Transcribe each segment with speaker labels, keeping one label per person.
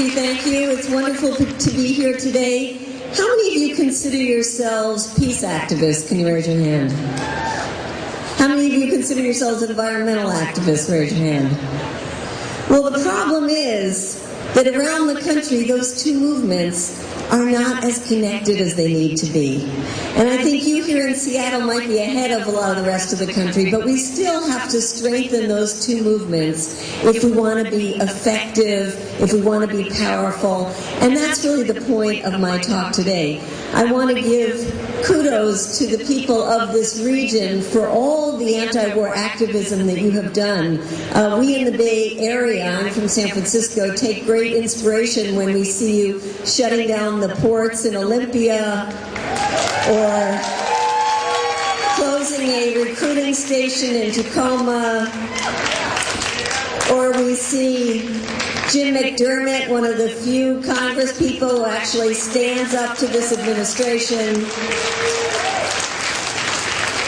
Speaker 1: you, thank you. It's wonderful to be here today. How many of you consider yourselves peace activists? Can you raise your hand? How many of you consider yourselves environmental activists? Raise your hand. Well, the problem is that around the country, those two movements are not as connected as they need to be. And I think you here in Seattle might be ahead of a lot of the rest of the country, but we still have to strengthen those two movements if we want to be effective, if we want to be powerful. And that's really the point of my talk today. I want to give kudos to the people of this region for all the anti-war activism that you have done. We in the Bay Area, I'm from San Francisco, take great inspiration when we see you shutting down the ports in Olympia or closing a recruiting station in Tacoma, or we see Jim McDermott, one of the few Congress people who actually stands up to this administration.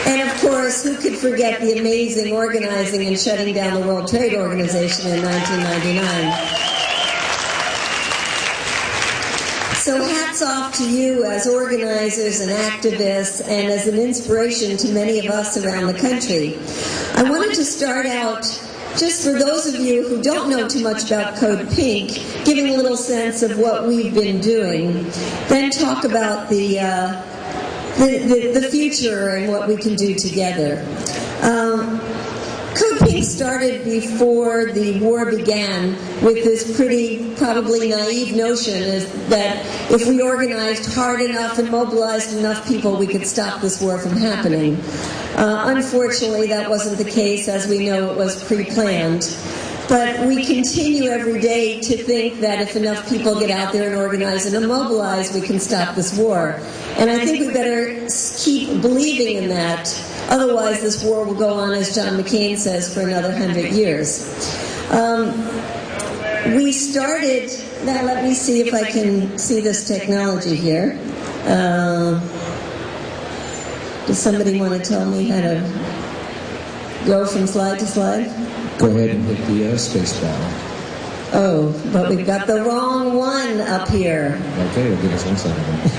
Speaker 1: And of course, who could forget the amazing organizing and shutting down the World Trade Organization in 1999. So hats off to you as organizers and activists and as an inspiration to many of us around the country. I wanted to start out, just for those of you who don't know too much about Code Pink, giving a little sense of what we've been doing, then talk about the future and what we can do together. Code Pink started before the war began with this pretty, probably naive notion that if we organized hard enough and mobilized enough people, we could stop this war from happening. Unfortunately, that wasn't the case. As we know, it was pre-planned. But we continue every day to think that if enough people get out there and organize and mobilize, we can stop this war. And I think we better keep believing in that. Otherwise, this war will go on, as John McCain says, for another 100 years. We started, now let me see if I can see this technology here. Does somebody want to tell me how to go from slide to slide?
Speaker 2: Go ahead and hit the space bar.
Speaker 1: Oh, but we've got the wrong one up here.
Speaker 2: Okay, we'll give us 1 second.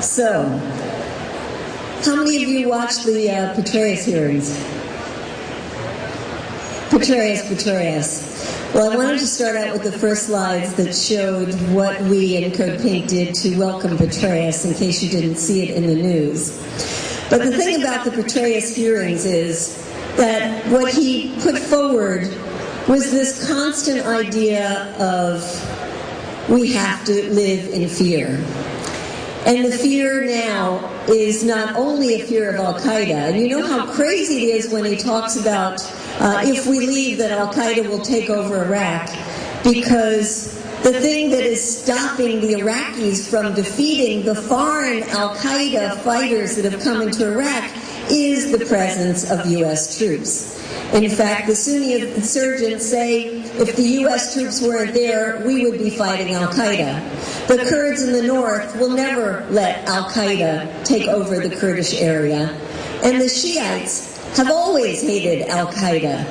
Speaker 1: So, how many of you watched the Petraeus hearings? Petraeus. Well, I wanted to start out with the first slides that showed what we in Code Pink did to welcome Petraeus, in case you didn't see it in the news. But the thing about the Petraeus hearings is that what he put forward was this constant idea of we have to live in fear. And the fear now is not only a fear of Al-Qaeda. And you know how crazy it is when he talks about if we leave that Al-Qaeda will take over Iraq, because the thing that is stopping the Iraqis from defeating the foreign Al-Qaeda fighters that have come into Iraq is the presence of U.S. troops. In fact, the Sunni insurgents say if the U.S. troops weren't there, we would be fighting Al-Qaeda. The Kurds in the north will never let Al-Qaeda take over the Kurdish area. And the Shiites have always hated Al-Qaeda.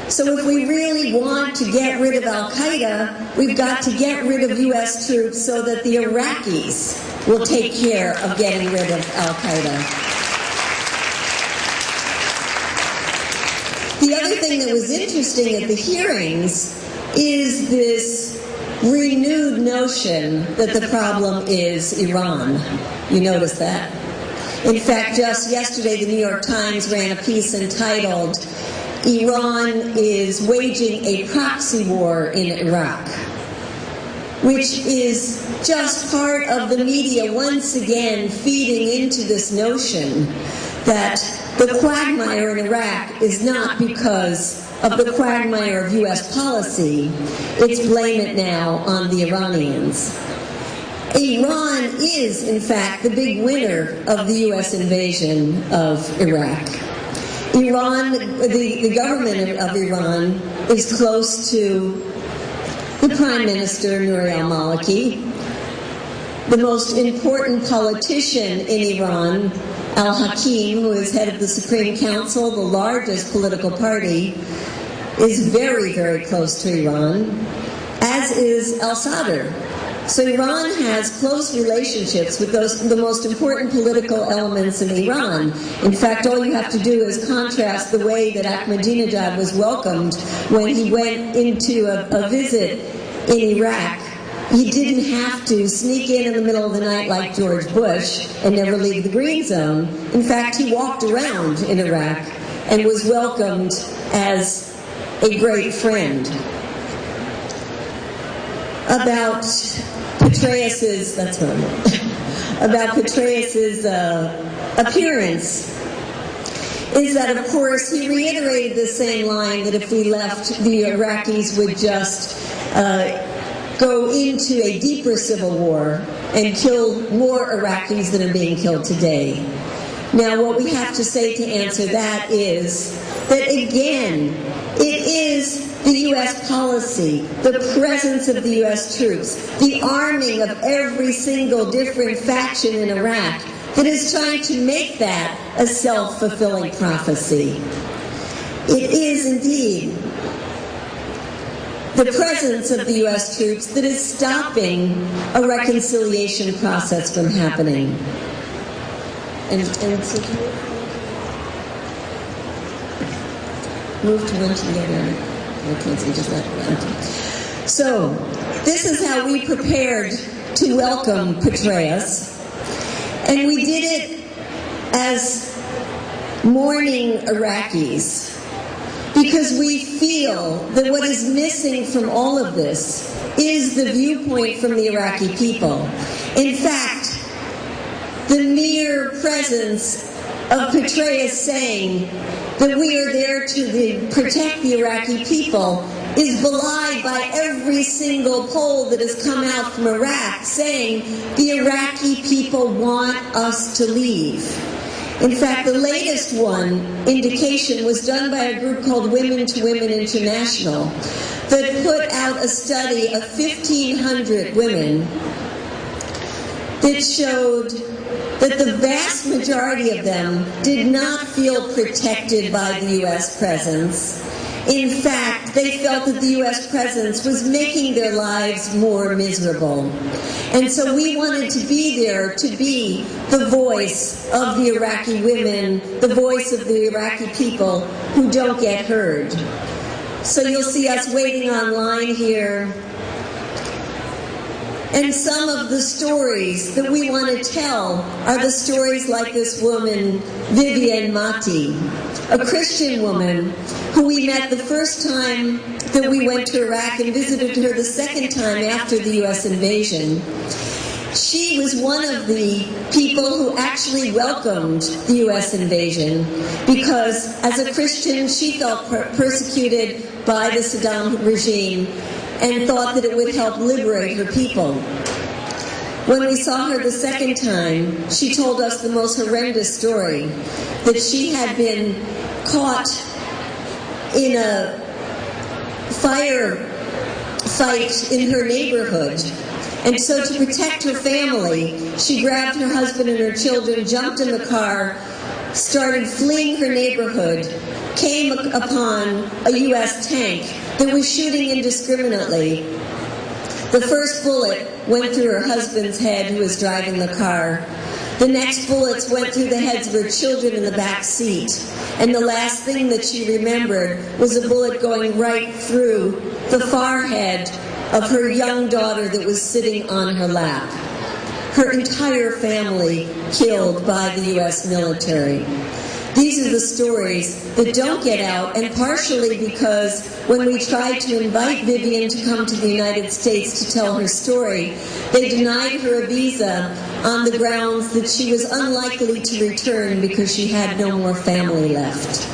Speaker 1: So if we really want to get rid of Al-Qaeda, we've got to get rid of U.S. troops so that the Iraqis will take care of getting rid of Al-Qaeda. The other thing that was interesting at the hearings is this renewed notion that the problem is Iran. You notice that? In fact, just yesterday, the New York Times ran a piece entitled, "Iran is waging a proxy war in Iraq," which is just part of the media once again feeding into this notion that the quagmire in Iraq is not because of the quagmire of U.S. policy. It's blame it now on the Iranians. Iran is, in fact, the big winner of the U.S. invasion of Iraq. Iran, the government of Iran is close to the Prime Minister, Nouri al-Maliki. The most important politician in Iran, al-Hakim, who is head of the Supreme Council, the largest political party, is very, very close to Iran, as as is al-Sadr. So Iran has close relationships with the most important political elements in Iran. In fact, all you have to do is contrast the way that Ahmadinejad was welcomed when he went into a visit in Iraq. He didn't have to sneak in the middle of the night like George Bush and never leave the green zone. In fact, he walked around in Iraq and was welcomed as a great friend. About Petraeus's, appearance is that, of course, he reiterated the same line that if we left, the Iraqis would just go into a deeper civil war and kill more Iraqis than are being killed today. Now, what we have to say to answer that is that, again, it is the U.S. policy, the presence of the U.S. troops, the arming of every single different faction in Iraq that is trying to make that a self-fulfilling prophecy. It is indeed the presence of the U.S. troops that is stopping a reconciliation process from happening. And so move to one together. So, this is how we prepared to welcome Petraeus, and we did it as mourning Iraqis, because we feel that what is missing from all of this is the viewpoint from the Iraqi people. In fact, the mere presence of Petraeus saying that we are there to protect the Iraqi people is belied by every single poll that has come out from Iraq saying the Iraqi people want us to leave. In fact, the latest indication was done by a group called Women to Women International that put out a study of 1,500 women that showed that the vast majority of them did not feel protected by the U.S. presence. In fact, they felt that the U.S. presence was making their lives more miserable. And so we wanted to be there to be the voice of the Iraqi women, the voice of the Iraqi people who don't get heard. So you'll see us waiting online here. And some of the stories that we want to tell are the stories like this woman, Vivian Mati, a Christian woman who we met the first time that we went to Iraq and visited her the second time after the U.S. invasion. She was one of the people who actually welcomed the U.S. invasion because, as a Christian, she felt persecuted by the Saddam regime and thought that it would help liberate her people. When we saw her the second time, she told us the most horrendous story, that she had been caught in a firefight in her neighborhood. And so to protect her family, she grabbed her husband and her children, jumped in the car, started fleeing her neighborhood, came upon a U.S. tank that was shooting indiscriminately. The first bullet went through her husband's head, who was driving the car. The next bullets went through the heads of her children in the back seat. And the last thing that she remembered was a bullet going right through the forehead of her young daughter that was sitting on her lap. Her entire family killed by the U.S. military. These are the stories that don't get out, and partially because when we tried to invite Vivian to come to the United States to tell her story, they denied her a visa on the grounds that she was unlikely to return because she had no more family left.